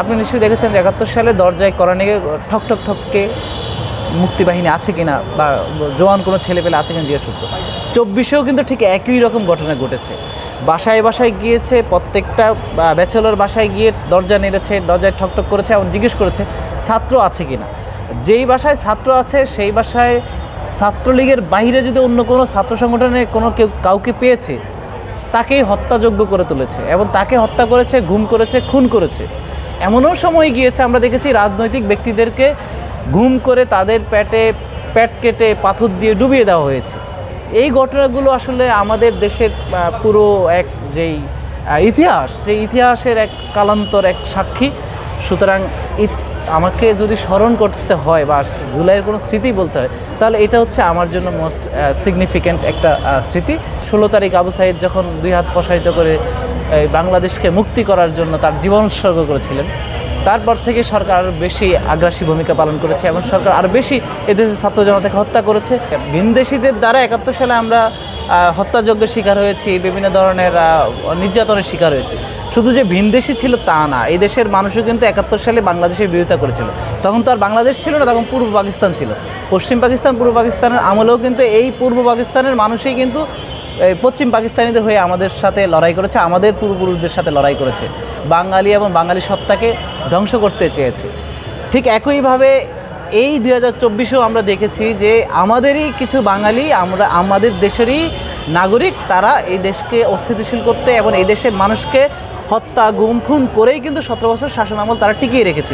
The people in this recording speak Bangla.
আপনি নিশ্চয়ই দেখেছেন ৭১ সালে দরজায় করানিকে ঠক ঠক ঠককে মুক্তিবাহিনী আছে কিনা বা জওয়ান কোনো ছেলেপেলে আছে কিনা জিজ্ঞেস করতো। ২৪-এও কিন্তু ঠিক একই রকম ঘটনা ঘটেছে। বাসায় বাসায় গিয়েছে, প্রত্যেকটা ব্যাচেলর বাসায় গিয়ে দরজা নেড়েছে, দরজায় ঠকঠক করেছে এবং জিজ্ঞেস করেছে ছাত্র আছে কিনা। যেই বাসায় ছাত্র আছে সেই বাসায় ছাত্রলীগের বাইরে যদি অন্য কোনো ছাত্র সংগঠনের কাউকে পেয়েছে তাকেই হত্যাযোগ্য করে তুলেছে এবং তাকে হত্যা করেছে, গুম করেছে, খুন করেছে। এমনও সময় গিয়েছে আমরা দেখেছি রাজনৈতিক ব্যক্তিদেরকে গুম করে তাদের পেট কেটে পাথর দিয়ে ডুবিয়ে দেওয়া হয়েছে। এই ঘটনাগুলো আসলে আমাদের দেশের পুরো এক যেই ইতিহাস, সেই ইতিহাসের এক কালান্তর, এক সাক্ষী। সুতরাং আমাকে যদি স্মরণ করতে হয় বা জুলাইয়ের কোনো স্মৃতি বলতে হয় তাহলে এটা হচ্ছে আমার জন্য মোস্ট সিগনিফিক্যান্ট একটা স্মৃতি। ১৬ তারিখ আবু সাঈদ যখন ২ হাত প্রসারিত করে বাংলাদেশকে মুক্তি করার জন্য তার জীবন উৎসর্গ করেছিলেন, তারপর থেকে সরকার আরও বেশি আগ্রাসী ভূমিকা পালন করেছে এবং সরকার আরও বেশি এদেশের ছাত্র জনতাকে হত্যা করেছে। ভিনদেশিদের দ্বারা ৭১ সালে আমরা হত্যাযজ্ঞের শিকার হয়েছি, বিভিন্ন ধরনের নির্যাতনের শিকার হয়েছি। শুধু যে ভিনদেশি ছিল তা না, এই দেশের মানুষও কিন্তু ৭১ সালে বাংলাদেশের বিরোধিতা করেছিল। তখন তো আর বাংলাদেশ ছিল না, তখন পূর্ব পাকিস্তান ছিল। পশ্চিম পাকিস্তান, পূর্ব পাকিস্তানের আমলেও কিন্তু এই পূর্ব পাকিস্তানের মানুষই কিন্তু পশ্চিম পাকিস্তানিদের হয়ে আমাদের সাথে লড়াই করেছে, আমাদের পূর্বপুরুষদের সাথে লড়াই করেছে, বাঙালি এবং বাঙালি সত্তাকে ধ্বংস করতে চেয়েছে। ঠিক একইভাবে এই ২০২৪-এও আমরা দেখেছি যে আমাদেরই কিছু বাঙালি, আমাদের দেশেরই নাগরিক, তারা এই দেশকে অস্থিতিশীল করতে এবং এই দেশের মানুষকে হত্যা, গুম, খুন করেই কিন্তু ১৭ বছর শাসনামল তারা টিকিয়ে রেখেছে।